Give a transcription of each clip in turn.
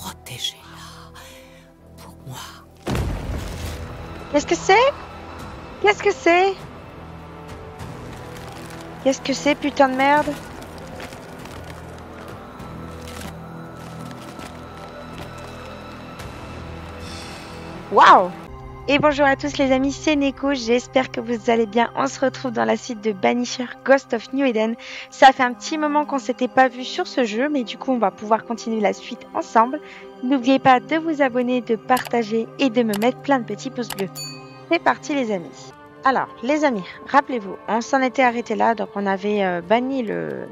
Protégez-la pour moi. Qu'est-ce que c'est? Qu'est-ce que c'est? Qu'est-ce que c'est, putain de merde? Waouh! Et bonjour à tous les amis, c'est Neko, j'espère que vous allez bien. On se retrouve dans la suite de Banisher Ghost of New Eden. Ça fait un petit moment qu'on s'était pas vu sur ce jeu, mais du coup on va pouvoir continuer la suite ensemble. N'oubliez pas de vous abonner, de partager et de me mettre plein de petits pouces bleus. C'est parti les amis. Alors les amis, rappelez-vous, on s'en était arrêté là, donc on avait banni le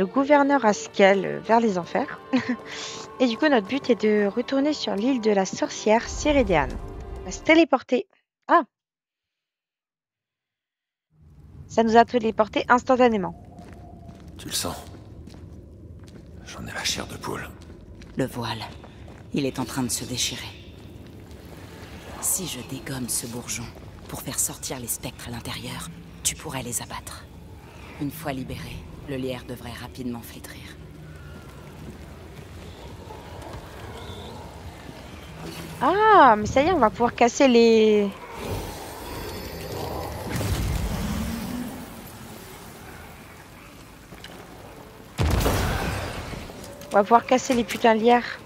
gouverneur Haskell vers les enfers. Et du coup, notre but est de retourner sur l'île de la sorcière Céridiane. On va se téléporter. Ah! Ça nous a téléporté instantanément. Tu le sens? J'en ai la chair de poule. Le voile, il est en train de se déchirer. Si je dégomme ce bourgeon pour faire sortir les spectres à l'intérieur, tu pourrais les abattre. Une fois libéré, le lierre devrait rapidement flétrir. Ah, mais ça y est, on va pouvoir casser les... On va pouvoir casser les putains de lierres.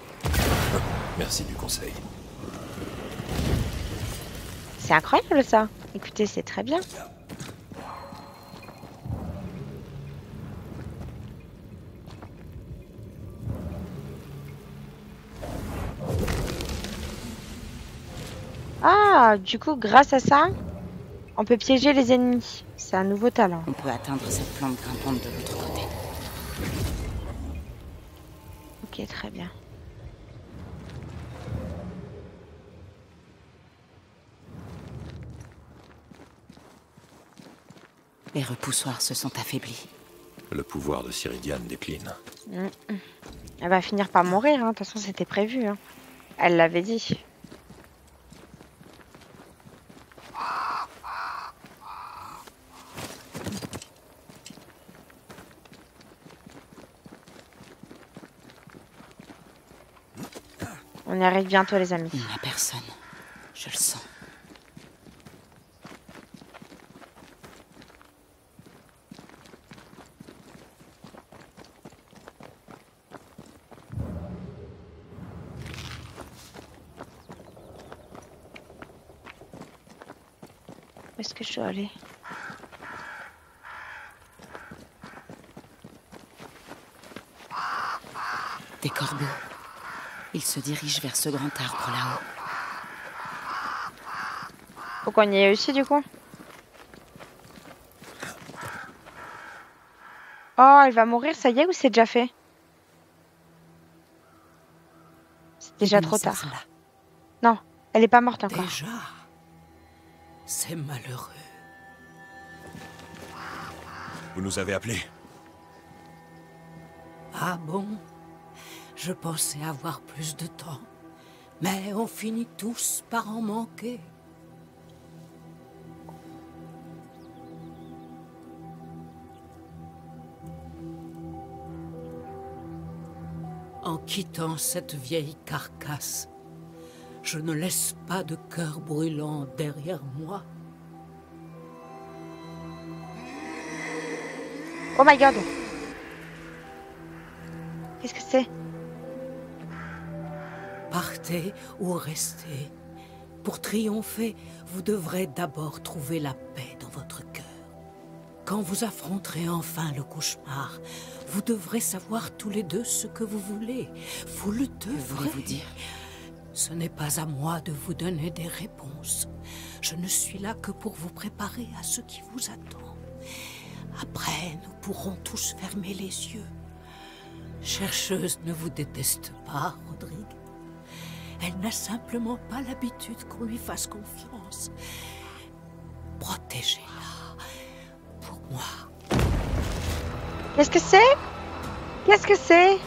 Merci du conseil. C'est incroyable ça. Écoutez, c'est très bien. Ah, du coup, grâce à ça, on peut piéger les ennemis. C'est un nouveau talent. On peut atteindre cette plante grimpante de l'autre côté. Ok, très bien. Les repoussoirs se sont affaiblis. Le pouvoir de Céridiane décline. Elle va finir par mourir, hein. De toute façon, c'était prévu. Hein. Elle l'avait dit. On y arrive bientôt, les amis. Il n'y a personne. Je le sens. Où est-ce que je dois aller? Des corbeaux. Ils se dirigent vers ce grand arbre là-haut. Faut qu'on y ait aussi, du coup. Oh, elle va mourir, ça y est, ou c'est déjà fait? C'est déjà trop tard. Non, elle est pas morte encore. Déjà? C'est malheureux. Vous nous avez appelés? Ah bon? Je pensais avoir plus de temps. Mais on finit tous par en manquer. En quittant cette vieille carcasse, je ne laisse pas de cœur brûlant derrière moi. Oh my god! Qu'est-ce que c'est? Partez ou restez. Pour triompher, vous devrez d'abord trouver la paix dans votre cœur. Quand vous affronterez enfin le cauchemar, vous devrez savoir tous les deux ce que vous voulez. Vous le devrez. Que voulez-vous dire? Ce n'est pas à moi de vous donner des réponses. Je ne suis là que pour vous préparer à ce qui vous attend. Après, nous pourrons tous fermer les yeux. Chercheuse ne vous déteste pas, Rodrigue. Elle n'a simplement pas l'habitude qu'on lui fasse confiance. Protégez-la pour moi. Qu'est-ce que c'est? Qu'est-ce que c'est?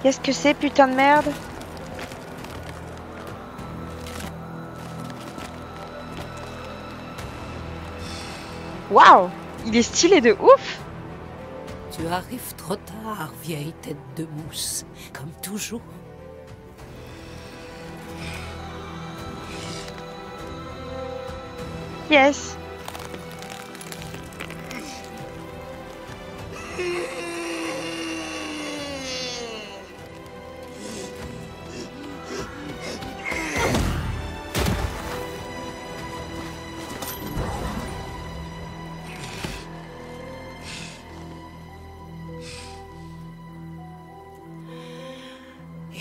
Qu'est-ce que c'est, putain de merde? Waouh! Il est stylé de ouf! Tu arrives trop tard, vieille tête de mousse, comme toujours. Yes.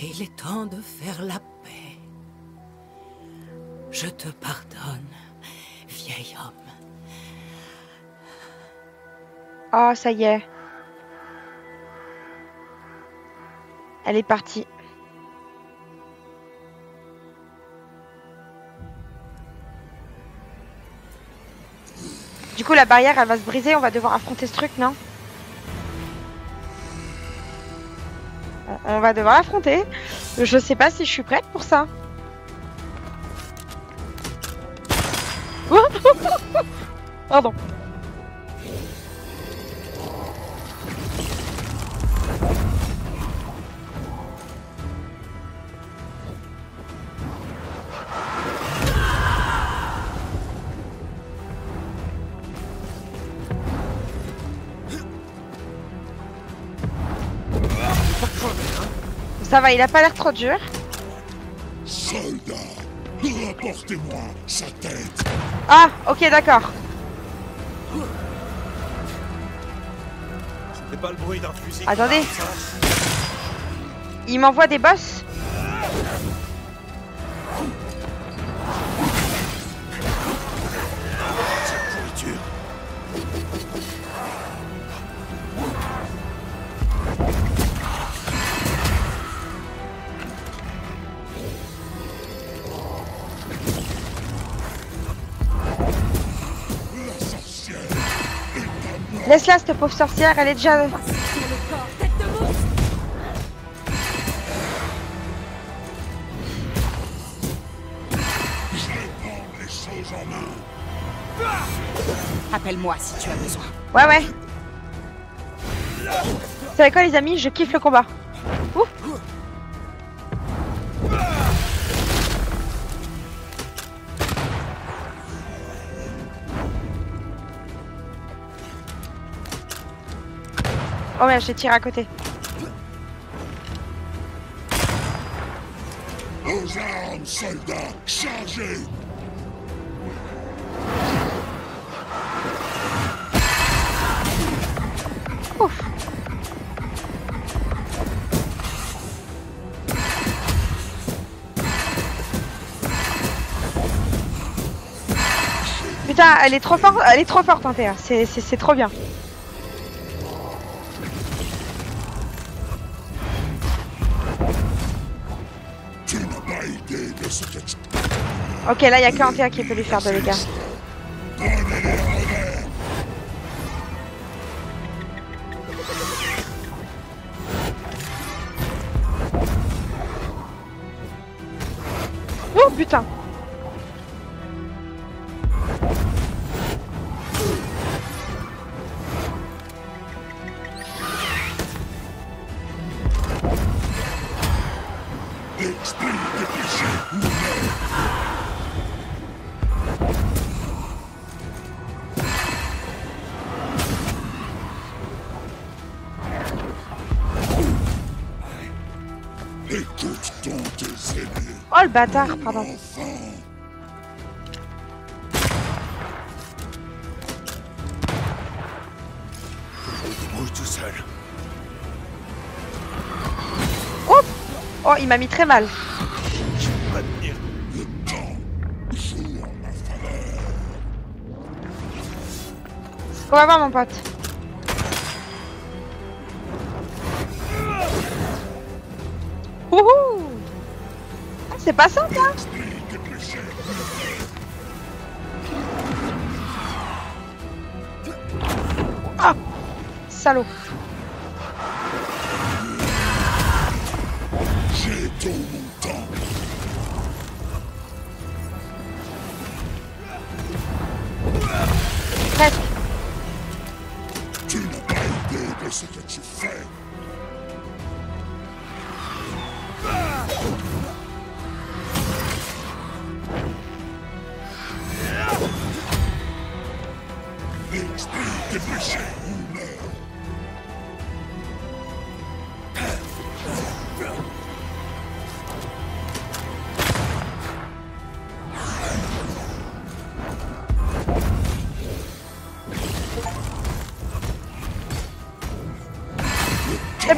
Et il est temps de faire la paix. Je te pardonne, vieil homme. Oh, ça y est. Elle est partie. Du coup, la barrière, elle va se briser. On va devoir affronter ce truc, non? On va devoir l'affronter. Je sais pas si je suis prête pour ça. Pardon. Ça va, il a pas l'air trop dur. Soldat, rapportez-moi sa tête. Ah, ok, d'accord. C'est pas le bruit d'un fusil. Attendez. Il m'envoie des boss. Cette pourriture. Laisse-la, cette pauvre sorcière, elle est déjà... Appelle-moi si tu as besoin. Ouais, ouais. Vous savez quoi, les amis? Je kiffe le combat. Ouh. Oh merde, j'ai tiré à côté. Aux armes, soldats, chargez. Ouf. Putain, elle est trop forte, hein, Théa. C'est trop bien. Tu n'as pas idée de ce que tu... Ok, là, il n'y a qu'Antea qui peut lui faire de dégâts. Prenez-les en revers. Oh putain. L'esprit de péché ouvert. Écoute donc tes ennemis. Oh le bâtard, pardon. Enfant. Débrouille tout seul. Oh, il m'a mis très mal. Je peux pas tenir. Le temps joue en ma faveur. On va voir, mon pote. Wouhou. Ah, c'est pas simple, hein. L'esprit de péché. Ah, salaud. J'ai tout mon temps. Presque. Tu n'as pas idée de ce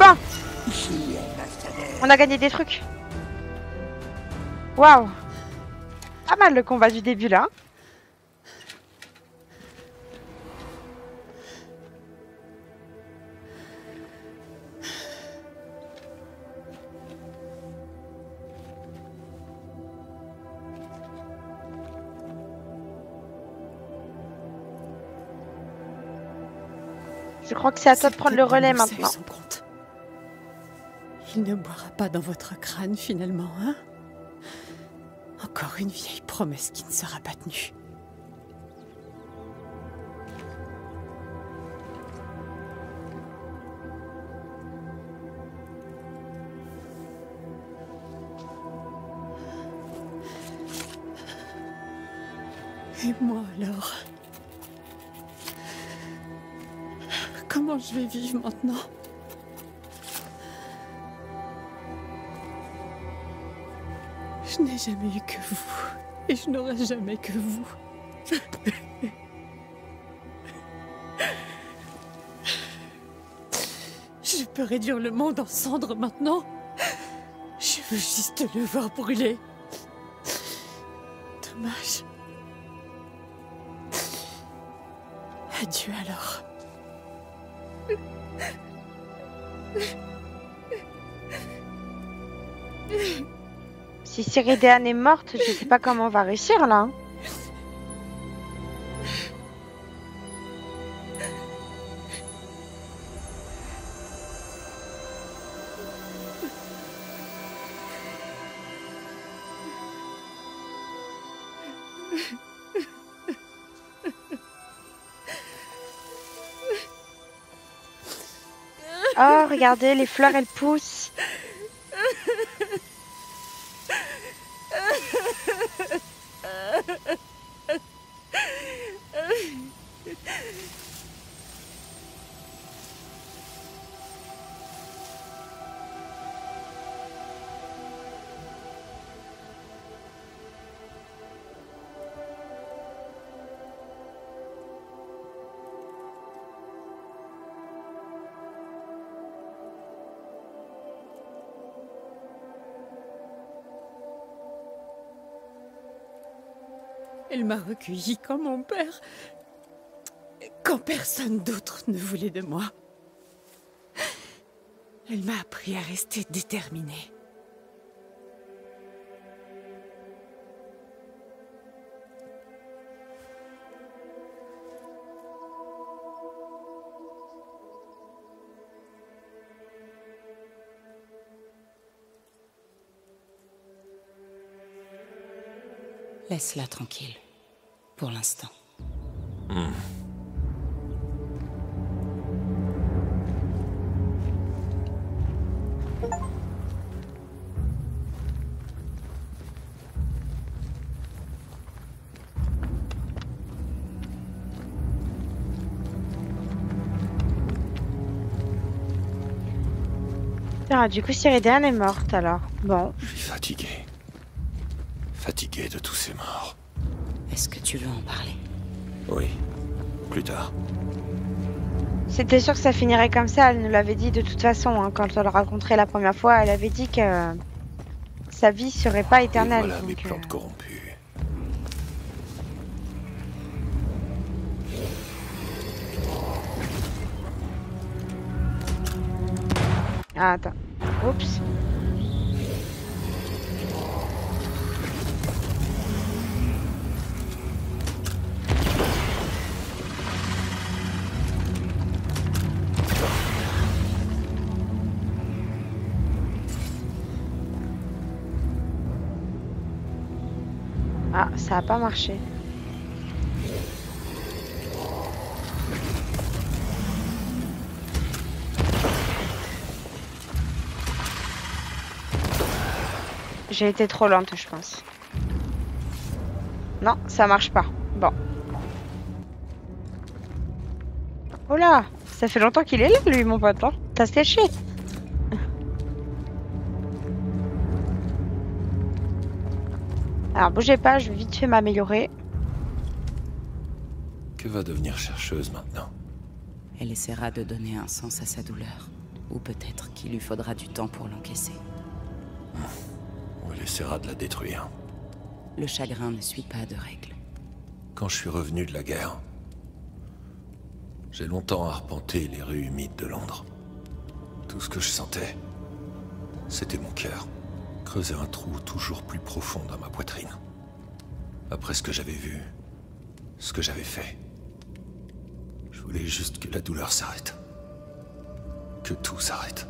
bon. On a gagné des trucs. Waouh. Pas mal le combat du début là. Je crois que c'est à toi de prendre le relais maintenant. Son compte. Il ne boira pas dans votre crâne finalement, hein? Encore une vieille promesse qui ne sera pas tenue. Et moi alors? Comment je vais vivre maintenant? Je n'ai jamais eu que vous, et je n'aurai jamais que vous. Je peux réduire le monde en cendres maintenant. Je veux juste le voir brûler. Dommage. Adieu alors. Si Ciridean est morte, je sais pas comment on va réussir là. Oh, regardez, les fleurs, elles poussent. Elle m'a recueilli comme mon père, quand personne d'autre ne voulait de moi. Elle m'a appris à rester déterminée. Laisse-la tranquille. Pour l'instant. Ah, du coup, Ciridean est morte alors. Bon. Je suis fatigué. Fatigué de tous ces morts. Est-ce que tu veux en parler? Oui, plus tard. C'était sûr que ça finirait comme ça, elle nous l'avait dit de toute façon, hein, quand on l'a rencontré la première fois, elle avait dit que sa vie serait pas éternelle. Et voilà mes donc, plantes corrompues. Ah, attends. Oups. Ah, ça a pas marché. J'ai été trop lente, je pense. Non, ça marche pas. Bon. Oh là, ça fait longtemps qu'il est là, lui, mon pote. Hein. T'as séché. Alors, bougez pas, je vais vite fait m'améliorer. Que va devenir chercheuse maintenant? Elle essaiera de donner un sens à sa douleur. Ou peut-être qu'il lui faudra du temps pour l'encaisser. On essaiera de la détruire. Le chagrin ne suit pas de règles. Quand je suis revenu de la guerre, j'ai longtemps arpenté les rues humides de Londres. Tout ce que je sentais, c'était mon cœur. Creuser un trou toujours plus profond dans ma poitrine. Après ce que j'avais vu, ce que j'avais fait, je voulais juste que la douleur s'arrête. Que tout s'arrête.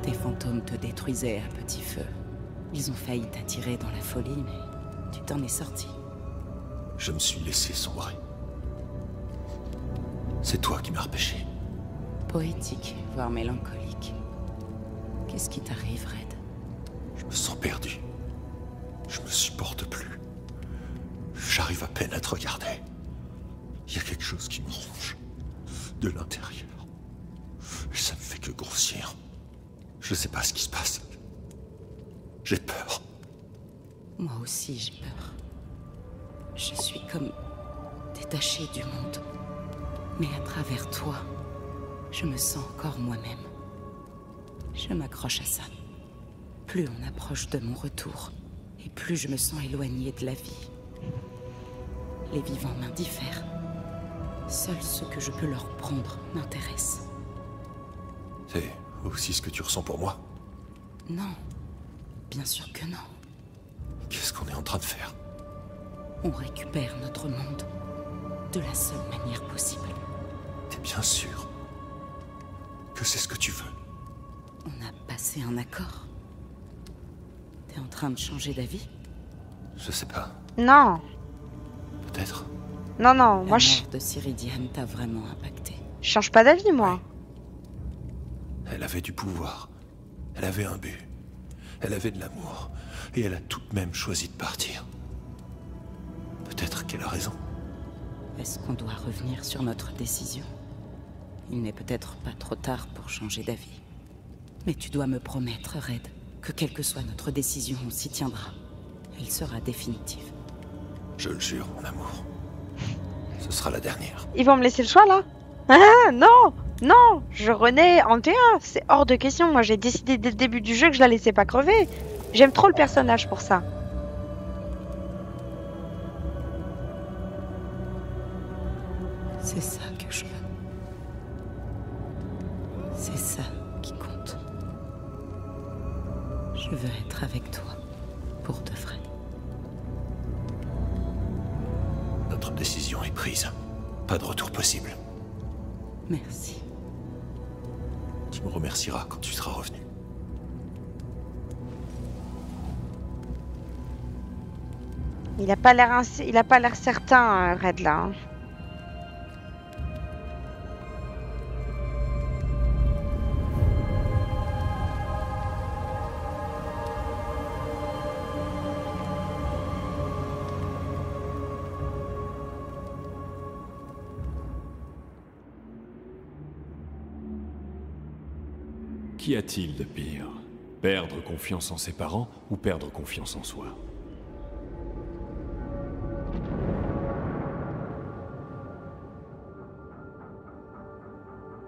Tes fantômes te détruisaient à petit feu. Ils ont failli t'attirer dans la folie, mais tu t'en es sorti. Je me suis laissé sombrer. C'est toi qui m'as repêché. Poétique, voire mélancolique. Qu'est-ce qui t'arrive, Red? Je me sens perdu. Je me supporte plus. J'arrive à peine à te regarder. Il y a quelque chose qui me ronge. De l'intérieur. Et ça ne fait que grossir. Je sais pas ce qui se passe. J'ai peur. Moi aussi, j'ai peur. Je suis comme détachée du monde. Mais à travers toi, je me sens encore moi-même. Je m'accroche à ça. Plus on approche de mon retour, et plus je me sens éloignée de la vie. Les vivants m'indiffèrent. Seul ce que je peux leur prendre m'intéresse. C'est aussi ce que tu ressens pour moi? Non. Bien sûr que non. Qu'est-ce qu'on est en train de faire? On récupère notre monde de la seule manière possible. T'es bien sûr que c'est ce que tu veux? On a passé un accord. T'es en train de changer d'avis? Je sais pas. Non. Peut-être. Non, non, La moi mort je de Ciridiane t'a vraiment impacté. change pas d'avis, moi. Elle avait du pouvoir. Elle avait un but. Elle avait de l'amour. Et elle a tout de même choisi de partir. Peut-être qu'elle a raison. Est-ce qu'on doit revenir sur notre décision? Il n'est peut-être pas trop tard pour changer d'avis. Mais tu dois me promettre, Red, que quelle que soit notre décision, on s'y tiendra. Elle sera définitive. Je le jure, mon amour. Ce sera la dernière. Ils vont me laisser le choix, là? Ah, non! Non! Je renais en T1. C'est hors de question. Moi, j'ai décidé dès le début du jeu que je la laissais pas crever. J'aime trop le personnage pour ça. C'est ça que je veux. C'est ça qui compte. Je veux être avec toi, pour de vrai. Notre décision est prise. Pas de retour possible. Merci. Tu me remercieras quand tu seras revenu. Il a pas l'air certain, Red, là. Hein. Qu'y a-t-il de pire? Perdre confiance en ses parents ou perdre confiance en soi?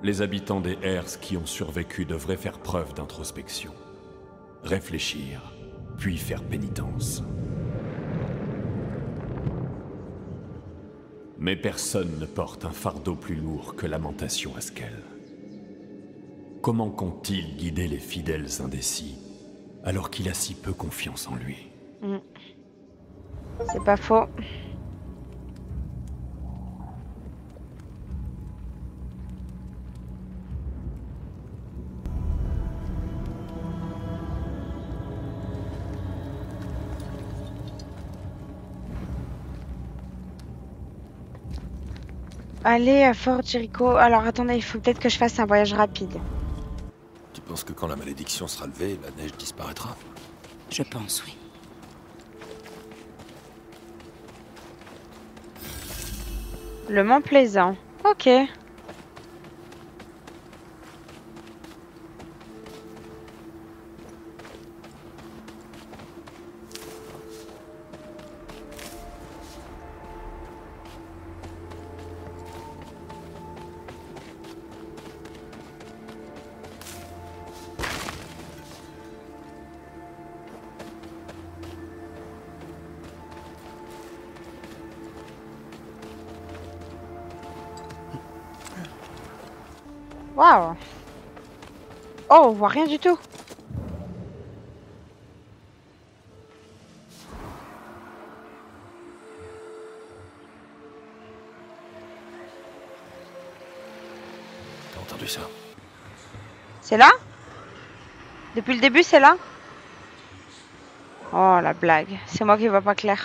Les habitants des Hers qui ont survécu devraient faire preuve d'introspection. Réfléchir, puis faire pénitence. Mais personne ne porte un fardeau plus lourd que Lamentation Haskell. Comment compte-t-il guider les fidèles indécis, alors qu'il a si peu confiance en lui? C'est pas faux. Allez à Fort Jericho. Alors attendez, il faut peut-être que je fasse un voyage rapide. Tu penses que quand la malédiction sera levée, la neige disparaîtra? Je pense, oui. Le Mont Plaisant. Ok. Waouh. Oh, on voit rien du tout. T'as entendu ça? C'est là? Depuis le début, c'est là? Oh, la blague. C'est moi qui vois pas clair.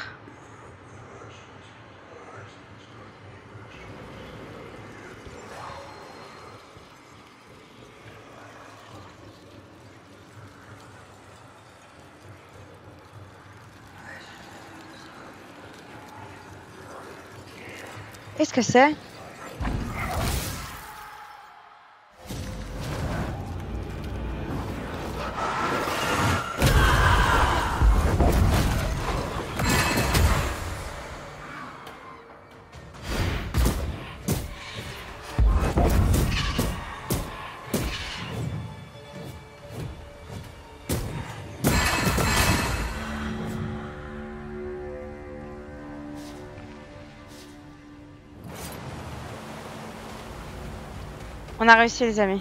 Qu'est-ce que c'est? On a réussi, les amis.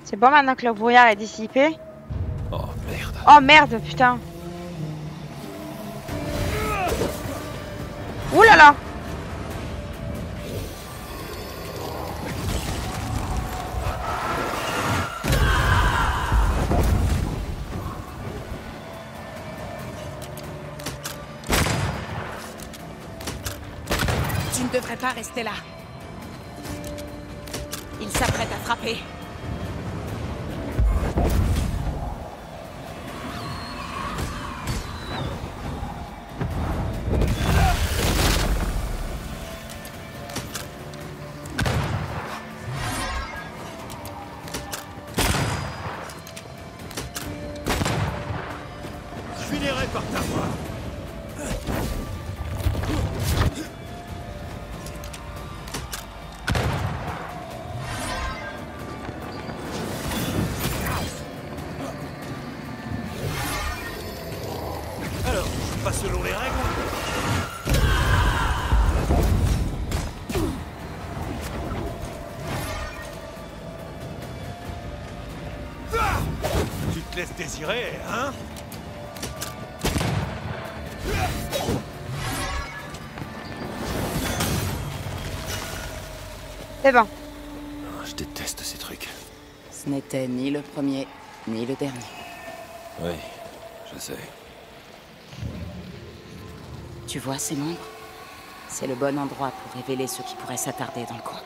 C'est bon maintenant que le brouillard est dissipé? Oh merde. Oh merde, putain. Ouh là là. Tu ne devrais pas rester là. Il s'apprête à frapper. Je finirai par t'avoir. Alors, pas selon les règles. Tu te laisses désirer, hein? C'est bon. Je déteste ces trucs. Ce n'était ni le premier, ni le dernier. Oui, je sais. Tu vois ces membres? C'est le bon endroit pour révéler ceux qui pourraient s'attarder dans le coin.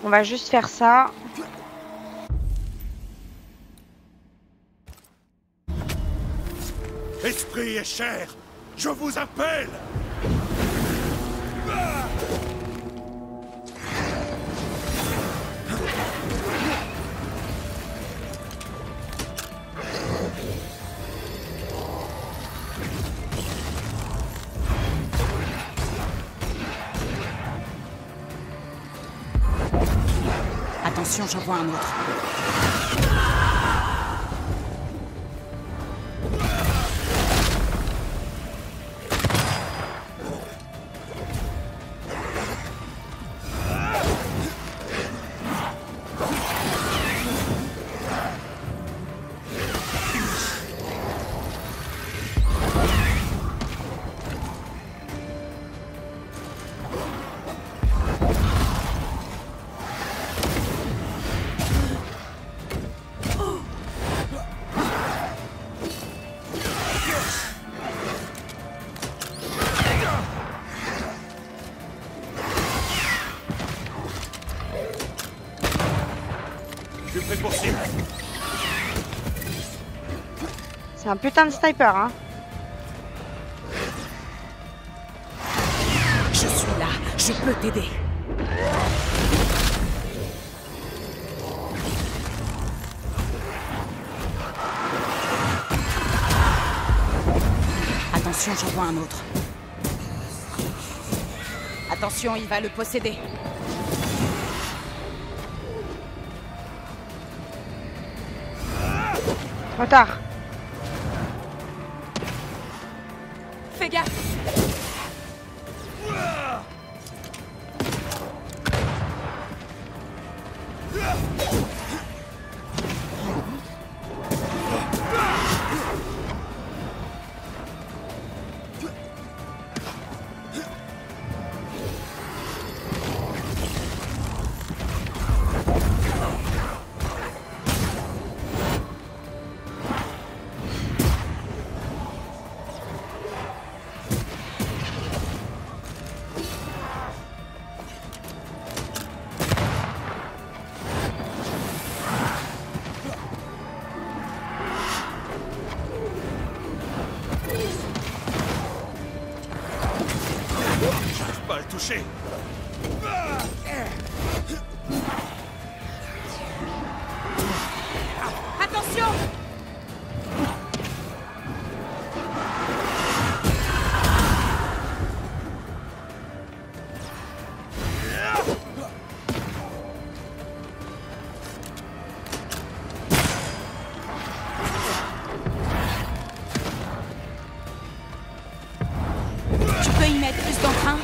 On va juste faire ça. Esprit et chair, je vous appelle! Attention, j'en vois un autre. Je suis prêt pour cible. C'est un putain de sniper, hein. Je suis là, je peux t'aider. Attention, j'en vois un autre. Attention, il va le posséder. Trop tard. Fais gaffe. J'arrive pas à le toucher. Attention! Tu peux y mettre plus d'entrain?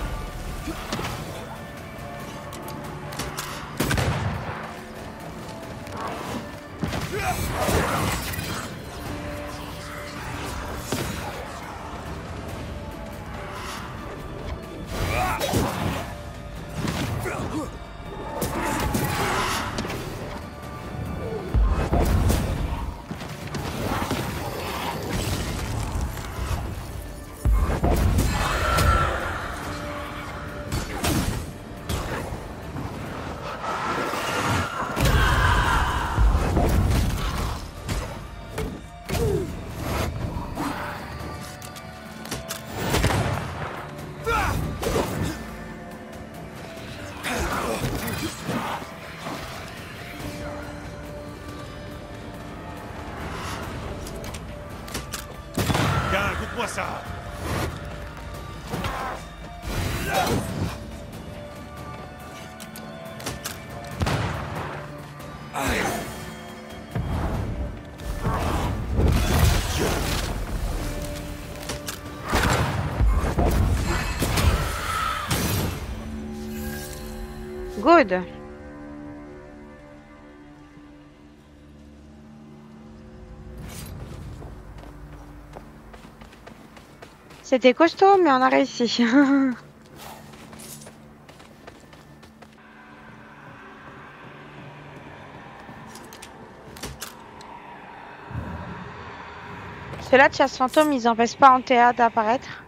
Tiens, goûte-moi ça. Good. C'était costaud, mais on a réussi. Ceux-là de chasse fantôme, ils empêchent pas Antea d'apparaître.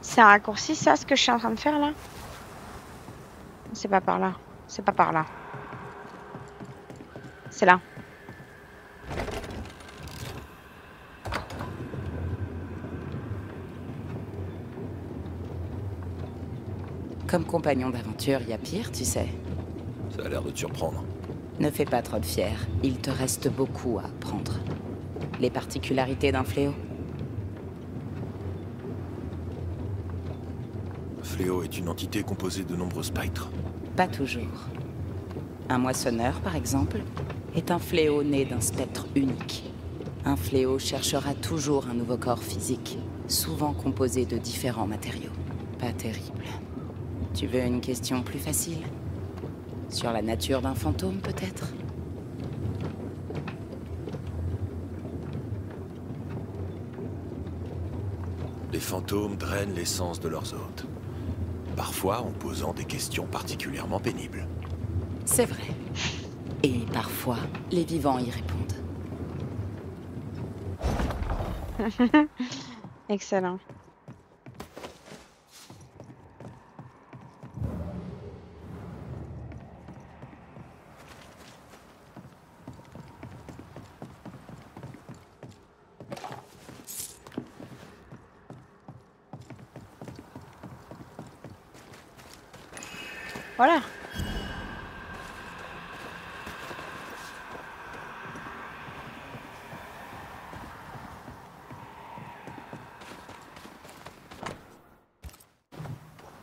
C'est un raccourci, ça, ce que je suis en train de faire là? C'est pas par là. C'est pas par là. C'est là. Comme compagnon d'aventure, il y a pire, tu sais. Ça a l'air de te surprendre. Ne fais pas trop de fier. Il te reste beaucoup à apprendre. Les particularités d'un fléau? Fléau est une entité composée de nombreux spectres. Pas toujours. Un moissonneur, par exemple, est un fléau né d'un spectre unique. Un fléau cherchera toujours un nouveau corps physique, souvent composé de différents matériaux. Pas terrible. Tu veux une question plus facile? Sur la nature d'un fantôme, peut-être? Les fantômes drainent l'essence de leurs hôtes. Parfois en posant des questions particulièrement pénibles. C'est vrai. Et parfois, les vivants y répondent. Excellent. Voilà.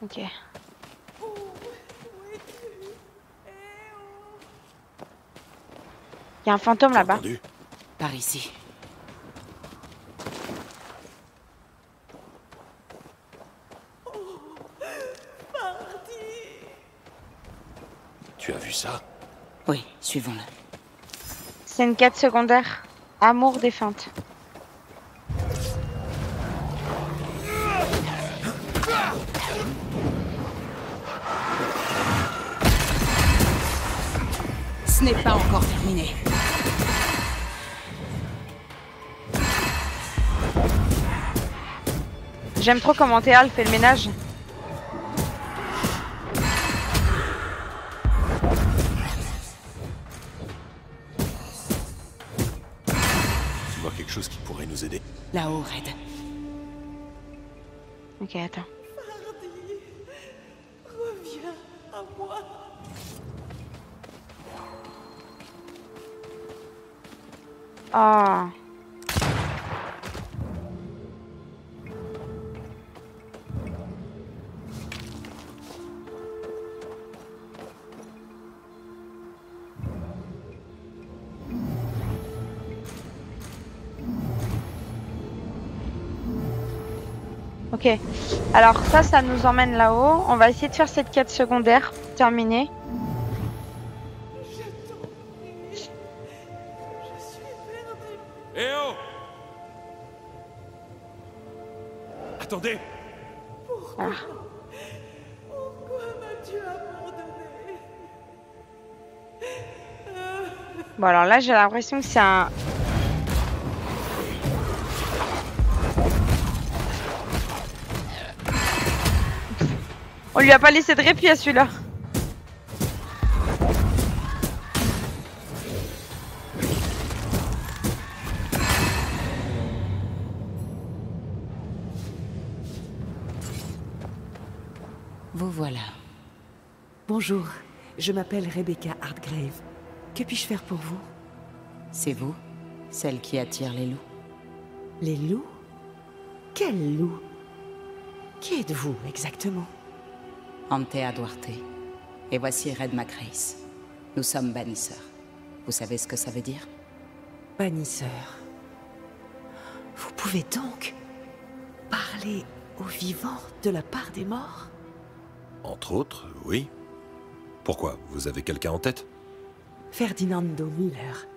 Ok. Il y a un fantôme T'as là-bas. entendu? Par ici. Tu as vu ça? Oui, suivons-le. C'est une quête secondaire. Amour défunte. Ce n'est pas encore terminé. J'aime trop comment Théa fait le ménage. Tu vois quelque chose qui pourrait nous aider? Là-haut, Red. Ok, attends. Oh. Ok, alors ça nous emmène là-haut. On va essayer de faire cette quête secondaire pour terminer. Eh oh! Attendez! Ah. Bon alors là j'ai l'impression que c'est un... On lui a pas laissé de répit à celui-là. Vous voilà. Bonjour, je m'appelle Rebecca Hardgrave. Que puis-je faire pour vous? C'est vous, celle qui attire les loups. Les loups? Quels loups? Qui êtes-vous exactement? Antea Duarte. Et voici Red Macrace. Nous sommes bannisseurs. Vous savez ce que ça veut dire? Bannisseur. Vous pouvez donc parler aux vivants de la part des morts? Entre autres, oui. Pourquoi? Vous avez quelqu'un en tête? Ferdinando Miller.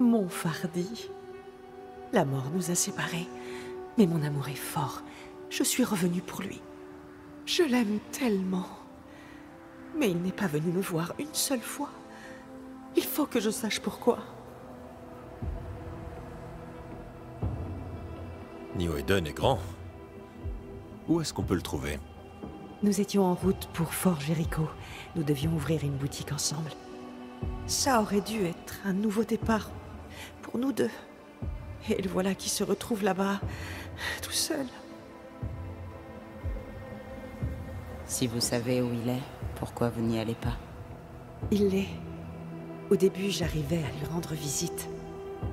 Mon Fardi. La mort nous a séparés, mais mon amour est fort. Je suis revenue pour lui. Je l'aime tellement. Mais il n'est pas venu me voir une seule fois. Il faut que je sache pourquoi. New Eden est grand. Où est-ce qu'on peut le trouver? Nous étions en route pour Fort Jericho. Nous devions ouvrir une boutique ensemble. Ça aurait dû être un nouveau départ pour nous deux. Et le voilà qui se retrouve là-bas, tout seul. Si vous savez où il est, pourquoi vous n'y allez pas? Il l'est. Au début, j'arrivais à lui rendre visite.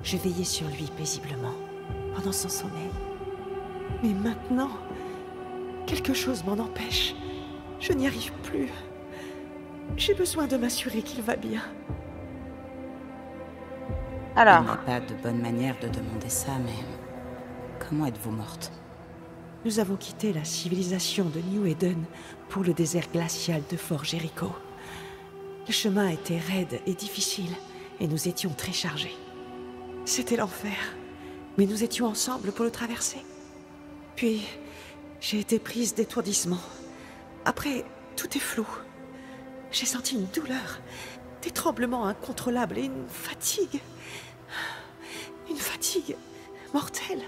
Je veillais sur lui paisiblement, pendant son sommeil. Mais maintenant, quelque chose m'en empêche. Je n'y arrive plus. J'ai besoin de m'assurer qu'il va bien. Il Alors, n'y a pas de bonne manière de demander ça, mais... Comment êtes-vous morte? Nous avons quitté la civilisation de New Eden pour le désert glacial de Fort Jericho. Le chemin était raide et difficile, et nous étions très chargés. C'était l'enfer, mais nous étions ensemble pour le traverser. Puis, j'ai été prise d'étourdissement. Après, tout est flou. J'ai senti une douleur, des tremblements incontrôlables et une fatigue. Une fatigue mortelle.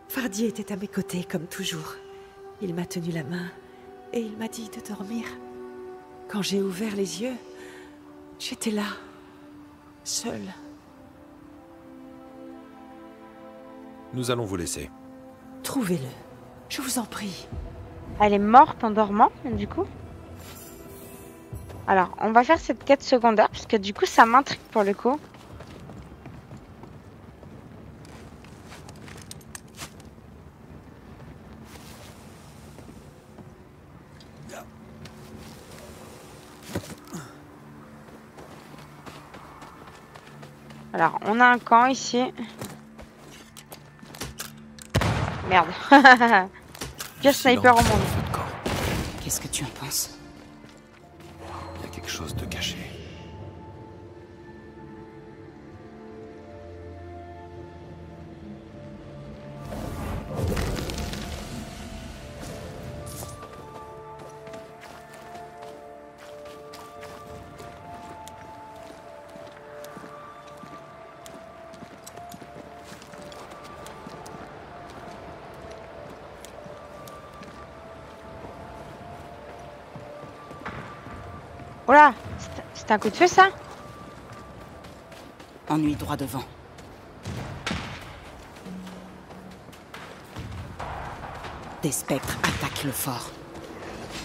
Fardi était à mes côtés, comme toujours. Il m'a tenu la main et il m'a dit de dormir. Quand j'ai ouvert les yeux, j'étais là, seule. Nous allons vous laisser. Trouvez-le, je vous en prie. elle est morte en dormant, du coup. Alors, on va faire cette quête secondaire, parce que du coup, ça m'intrigue pour le coup. Alors, on a un camp ici. Merde. Pire sniper au monde. Qu'est-ce que tu en penses? Il y a quelque chose de caché. Oh là, c'est un coup de feu ça? Ennui droit devant. Des spectres attaquent le fort.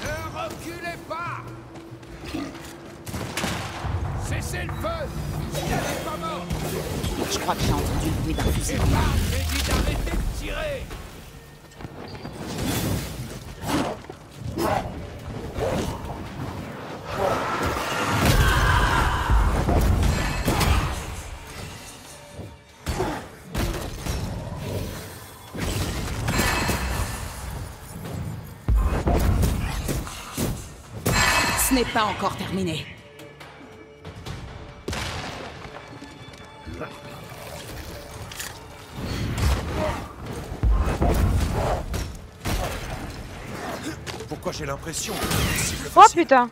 Ne reculez pas! Cessez le feu! Il n'est pas mort! Je crois que j'ai entendu le bruit d'un fusil. J'ai dit d'arrêter de tirer! Ce n'est pas encore terminé. Pourquoi j'ai l'impression que Oh putain!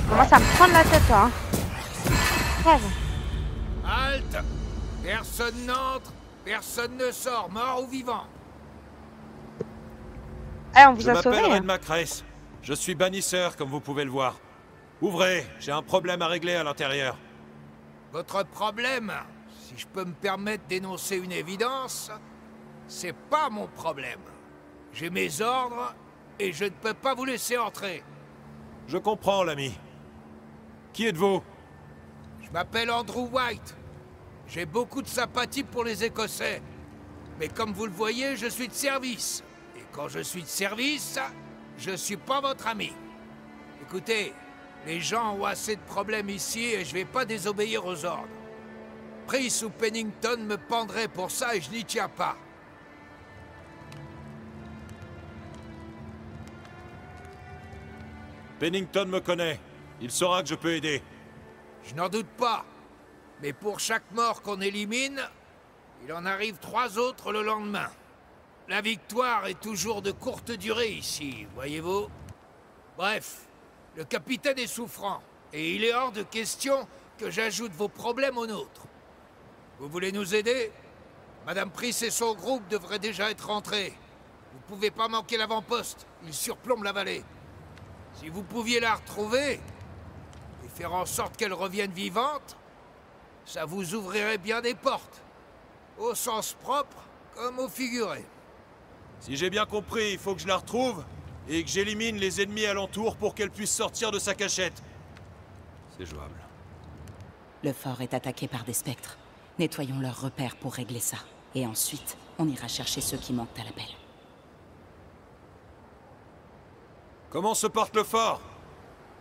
Commence à me prendre la tête là. Crève. Halte! Personne n'entre, personne ne sort, mort ou vivant. Eh, on vous Je a sauvé. m'appelle Hein. Red Macrace. Je suis bannisseur, comme vous pouvez le voir. Ouvrez, j'ai un problème à régler à l'intérieur. Votre problème, si je peux me permettre d'énoncer une évidence, c'est pas mon problème. J'ai mes ordres et je ne peux pas vous laisser entrer. Je comprends, l'ami. Qui êtes-vous? Je m'appelle Andrew White. J'ai beaucoup de sympathie pour les Écossais. Mais comme vous le voyez, je suis de service. Et quand je suis de service, je suis pas votre ami. Écoutez, les gens ont assez de problèmes ici et je vais pas désobéir aux ordres. Price ou Pennington me pendraient pour ça et je n'y tiens pas. Pennington me connaît. Il saura que je peux aider. Je n'en doute pas. Mais pour chaque mort qu'on élimine, il en arrive 3 autres le lendemain. La victoire est toujours de courte durée ici, voyez-vous. Bref, le capitaine est souffrant, et il est hors de question que j'ajoute vos problèmes aux nôtres. Vous voulez nous aider? Madame Price et son groupe devraient déjà être rentrés. Vous pouvez pas manquer l'avant-poste, il surplombe la vallée. Si vous pouviez la retrouver, et faire en sorte qu'elle revienne vivante, ça vous ouvrirait bien des portes. Au sens propre comme au figuré. Si j'ai bien compris, il faut que je la retrouve et que j'élimine les ennemis alentours pour qu'elle puisse sortir de sa cachette. C'est jouable. Le fort est attaqué par des spectres. Nettoyons leurs repères pour régler ça. Et ensuite, on ira chercher ceux qui manquent à l'appel. Comment se porte le fort?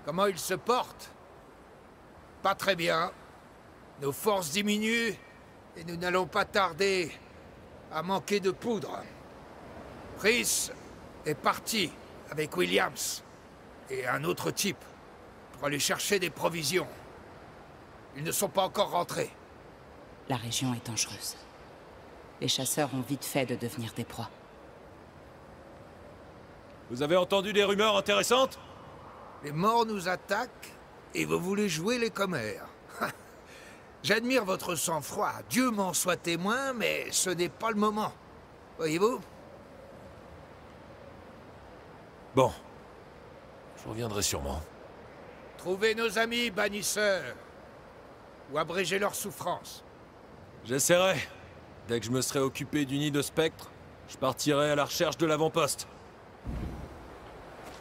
Comment il se porte? Pas très bien. Nos forces diminuent et nous n'allons pas tarder à manquer de poudre. Price est parti avec Williams et un autre type pour aller chercher des provisions. Ils ne sont pas encore rentrés. La région est dangereuse. Les chasseurs ont vite fait de devenir des proies. Vous avez entendu des rumeurs intéressantes? Les morts nous attaquent et vous voulez jouer les commères. J'admire votre sang-froid, Dieu m'en soit témoin, mais ce n'est pas le moment. Voyez-vous? Bon. Je reviendrai sûrement. Trouvez nos amis bannisseurs. Ou abrégez leur souffrance. J'essaierai. Dès que je me serai occupé du nid de spectres, je partirai à la recherche de l'avant-poste.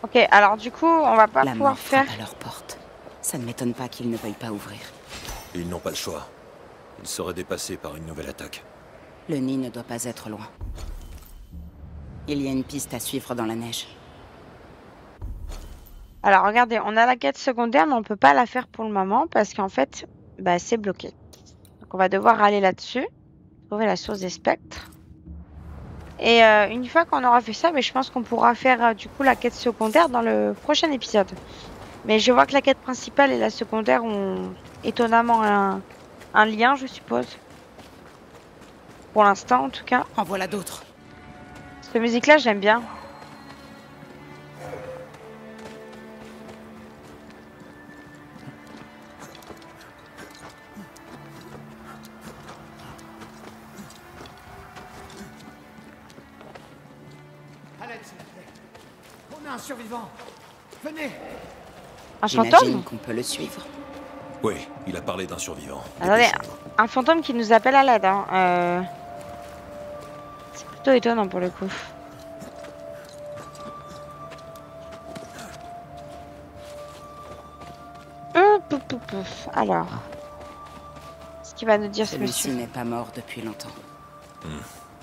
Ok, alors du coup, on va pas La pouvoir mort faire... frappe à leur porte. Ça ne m'étonne pas qu'ils ne veuillent pas ouvrir. Ils n'ont pas le choix. Ils seraient dépassés par une nouvelle attaque. Le nid ne doit pas être loin. Il y a une piste à suivre dans la neige. Alors regardez, on a la quête secondaire, mais on peut pas la faire pour le moment parce qu'en fait, bah, c'est bloqué. Donc on va devoir aller là-dessus, trouver la source des spectres. Et une fois qu'on aura fait ça, mais je pense qu'on pourra faire du coup la quête secondaire dans le prochain épisode. Mais je vois que la quête principale et la secondaire ont étonnamment un lien, je suppose. Pour l'instant, en tout cas. En voilà d'autres. Cette musique-là, j'aime bien. On a un survivant. Venez. Un J'imagine fantôme? qu'on peut le suivre. Oui, il a parlé d'un survivant. Attendez, Dépêchez-vous. un fantôme qui nous appelle à l'aide. Hein. C'est plutôt étonnant pour le coup. Pouf, pouf, pouf. Alors, ce qu'il va nous dire ce Celui-ci monsieur. n'est pas mort depuis longtemps.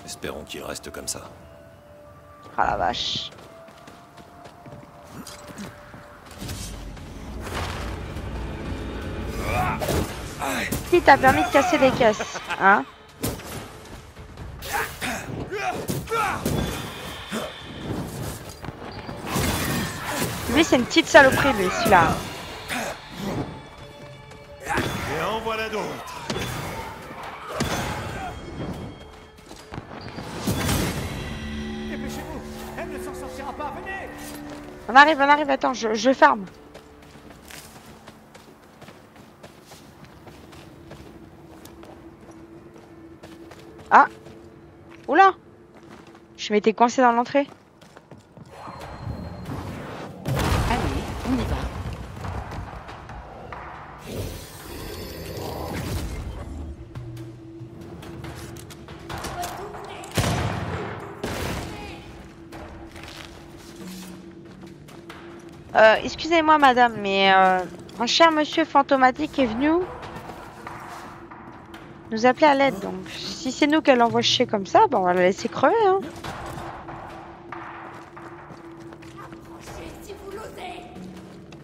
Espérons qu'il reste comme ça. Ah la vache. Si t'as permis de casser des caisses, hein? Lui c'est une petite saloperie lui, celui-là. Et en voilà d'autres. Dépêchez-vous. Elle ne s'en sortira pas. Venez. On arrive, attends, je farme. Ah! Oula! Je m'étais coincé dans l'entrée. Allez, on y va. Excusez-moi madame, mais un cher monsieur fantomatique est venu nous appeler à l'aide. Donc si c'est nous qu'elle envoie chier comme ça, bon, on va la laisser crever. Hein.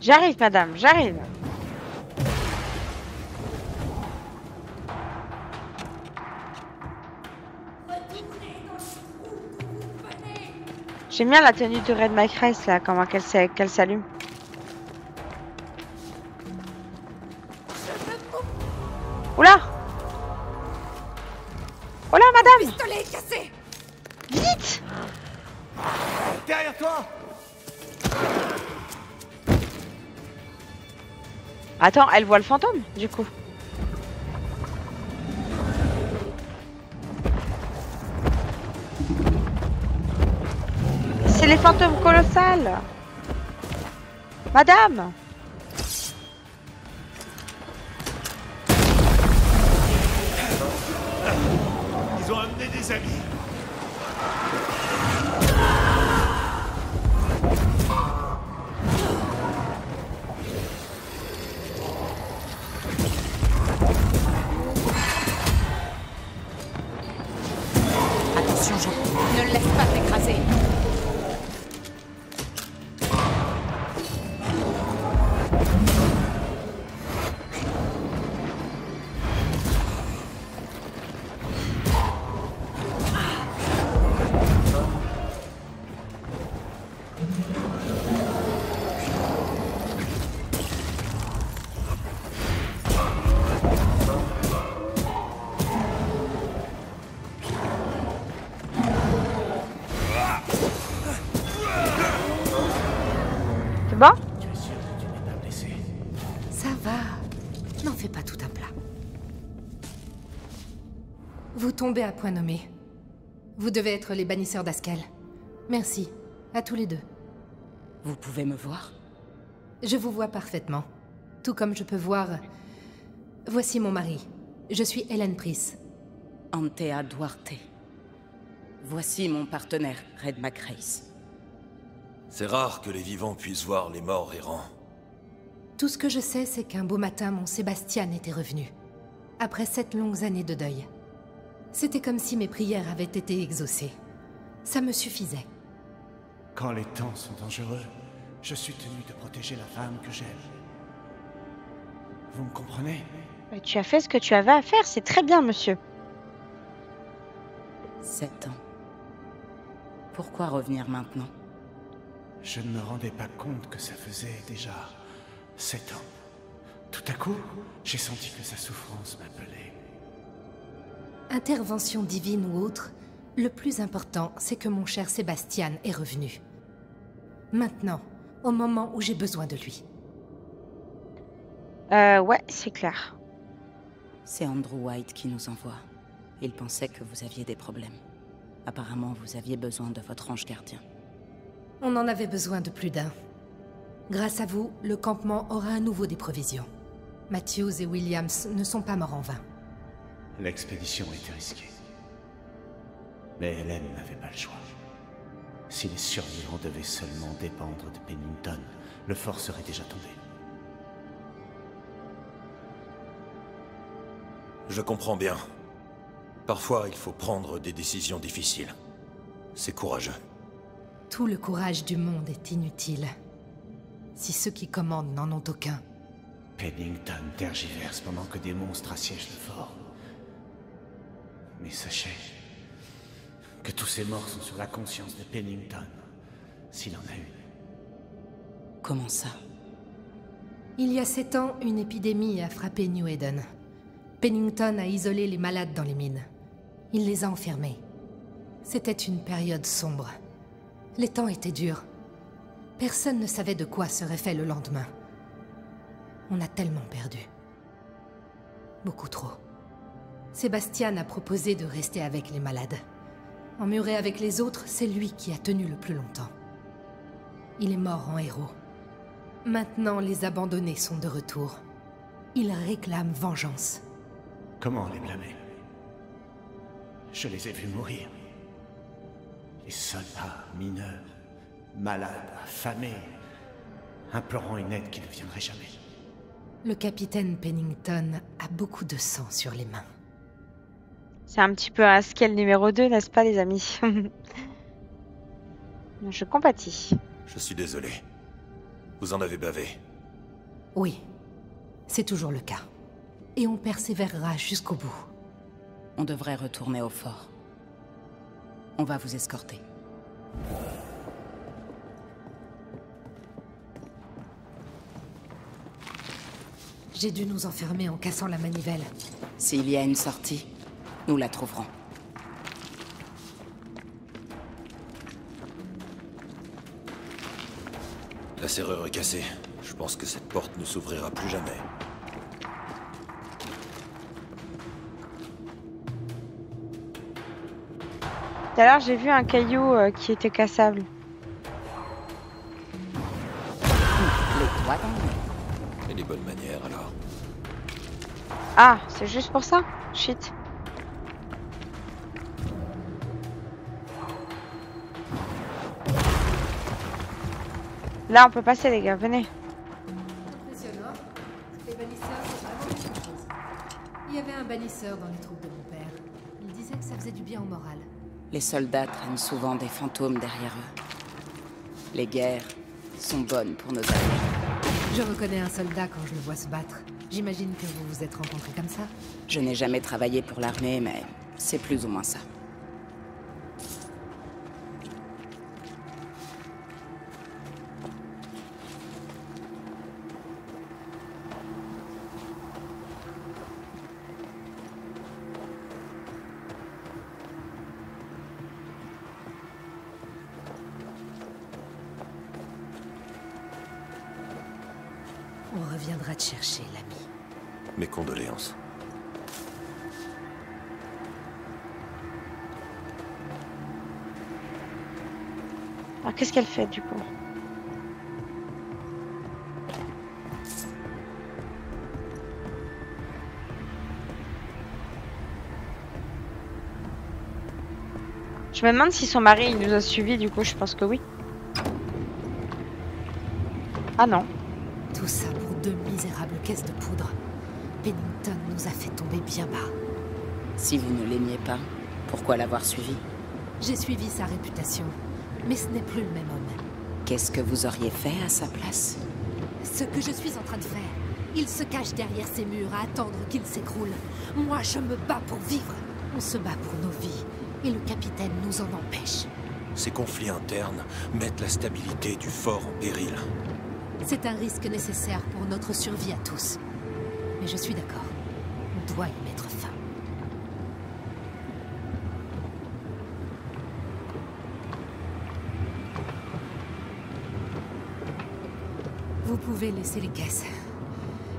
J'arrive madame, j'arrive. J'aime bien la tenue de Red Macrace là, comment qu'elle s'allume. Oula! Oula madame! Pistolet cassé. Vite! Derrière toi. Attends, elle voit le fantôme du coup. C'est les fantômes colossales. Madame! Ils ont amené des amis. Attention, Jean. Ne le laisse pas t'écraser. C'est bon? Tu es sûr que tu n'es pas blessé? Ça va. N'en fais pas tout un plat. Vous tombez à point nommé. Vous devez être les bannisseurs d'Askel. Merci. À tous les deux. Vous pouvez me voir? Je vous vois parfaitement. Tout comme je peux voir... Voici mon mari. Je suis Hélène Pris. Antea Duarte. Voici mon partenaire, Red Macrace. C'est rare que les vivants puissent voir les morts errants. Tout ce que je sais, c'est qu'un beau matin, mon Sébastien était revenu. Après 7 longues années de deuil. C'était comme si mes prières avaient été exaucées. Ça me suffisait. Quand les temps sont dangereux, je suis tenu de protéger la femme que j'aime. Vous me comprenez? Tu as fait ce que tu avais à faire, c'est très bien, monsieur. 7 ans. Pourquoi revenir maintenant? Je ne me rendais pas compte que ça faisait déjà 7 ans. Tout à coup, j'ai senti que sa souffrance m'appelait. Intervention divine ou autre, le plus important, c'est que mon cher Sébastien est revenu. Maintenant, au moment où j'ai besoin de lui. Ouais, c'est clair. C'est Andrew White qui nous envoie. Il pensait que vous aviez des problèmes. Apparemment, vous aviez besoin de votre ange gardien. On en avait besoin de plus d'un. Grâce à vous, le campement aura à nouveau des provisions. Matthews et Williams ne sont pas morts en vain. L'expédition était risquée. Mais Hélène n'avait pas le choix. Si les survivants devaient seulement dépendre de Pennington, le fort serait déjà tombé. Je comprends bien. Parfois, il faut prendre des décisions difficiles. C'est courageux. Tout le courage du monde est inutile. Si ceux qui commandent n'en ont aucun. Pennington tergiverse pendant que des monstres assiègent le fort. Mais sachez que tous ces morts sont sur la conscience de Pennington, s'il en a une. Comment ça? Il y a 7 ans, une épidémie a frappé New Eden. Pennington a isolé les malades dans les mines. Il les a enfermés. C'était une période sombre. Les temps étaient durs. Personne ne savait de quoi serait fait le lendemain. On a tellement perdu. Beaucoup trop. Sébastien a proposé de rester avec les malades. Emmuré avec les autres, c'est lui qui a tenu le plus longtemps. Il est mort en héros. Maintenant, les abandonnés sont de retour. Ils réclament vengeance. Comment les blâmer? Je les ai vus mourir. Les soldats, mineurs, malades, affamés, implorant une aide qui ne viendrait jamais. Le capitaine Pennington a beaucoup de sang sur les mains. C'est un petit peu un Haskell numéro 2, n'est-ce pas, les amis? Je compatis. Je suis désolé. Vous en avez bavé. Oui, c'est toujours le cas. Et on persévérera jusqu'au bout. On devrait retourner au fort. On va vous escorter. J'ai dû nous enfermer en cassant la manivelle. S'il y a une sortie, nous la trouverons. La serrure est cassée. Je pense que cette porte ne s'ouvrira plus jamais. Tout à l'heure, j'ai vu un caillou qui était cassable. Les doigts dans le nez. Et les bonnes manières, alors. Ah, c'est juste pour ça? Shit. Là, on peut passer, les gars, venez. Impressionnant. Les bannisseurs, c'est vraiment quelque chose. Il y avait un bannisseur dans les troupes de mon père. Il disait que ça faisait du bien au moral. Les soldats traînent souvent des fantômes derrière eux. Les guerres sont bonnes pour nos amis. Je reconnais un soldat quand je le vois se battre. J'imagine que vous vous êtes rencontrés comme ça? Je n'ai jamais travaillé pour l'armée, mais c'est plus ou moins ça. On reviendra te chercher, l'ami. Mes condoléances. Alors, qu'est-ce qu'elle fait, du coup? Je me demande si son mari il nous a suivis, du coup, je pense que oui. Ah non. Tout ça pour 2 misérables caisses de poudre. Pennington nous a fait tomber bien bas. Si vous ne l'aimiez pas, pourquoi l'avoir suivi? J'ai suivi sa réputation, mais ce n'est plus le même homme. Qu'est-ce que vous auriez fait à sa place? Ce que je suis en train de faire. Il se cache derrière ces murs à attendre qu'il s'écroule. Moi, je me bats pour vivre. On se bat pour nos vies, et le capitaine nous en empêche. Ces conflits internes mettent la stabilité du fort en péril. C'est un risque nécessaire pour notre survie à tous. Mais je suis d'accord. On doit y mettre fin. Vous pouvez laisser les caisses.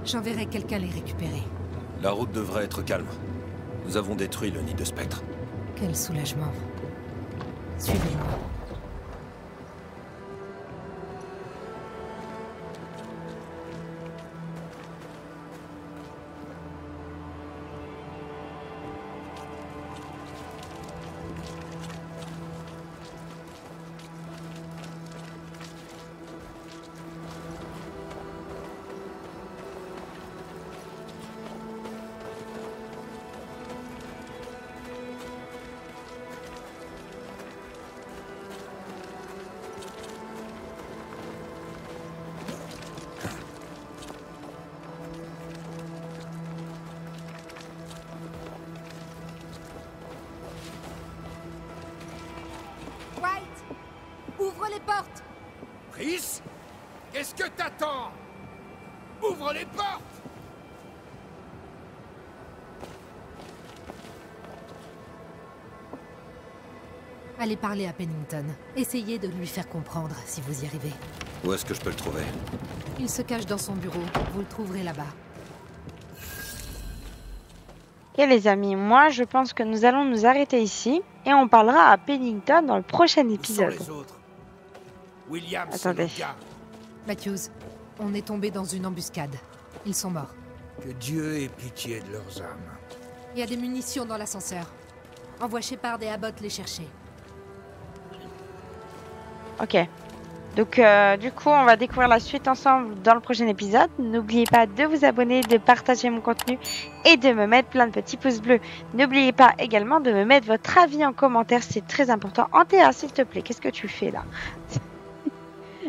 J'enverrai quelqu'un les récupérer. La route devrait être calme. Nous avons détruit le nid de spectres. Quel soulagement. Suivez-moi. Ouvre les portes! Chris? Qu'est-ce que t'attends? Ouvre les portes! Allez parler à Pennington. Essayez de lui faire comprendre, si vous y arrivez. Où est-ce que je peux le trouver? Il se cache dans son bureau. Vous le trouverez là-bas. Ok les amis, moi je pense que nous allons nous arrêter ici. Et on parlera à Pennington dans le prochain épisode. Où sont les autres? Williams, Attendez. c'est le gars. Matthews, on est tombé dans une embuscade. Ils sont morts. Que Dieu ait pitié de leurs âmes. Il y a des munitions dans l'ascenseur. Envoie Shepard et Abbott les chercher. Ok. Donc du coup, on va découvrir la suite ensemble dans le prochain épisode. N'oubliez pas de vous abonner, de partager mon contenu et de me mettre plein de petits pouces bleus. N'oubliez pas également de me mettre votre avis en commentaire, c'est très important. Antea, s'il te plaît, qu'est-ce que tu fais là?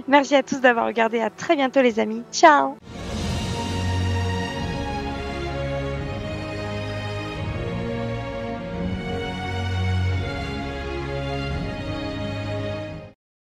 Merci à tous d'avoir regardé, à très bientôt les amis. Ciao!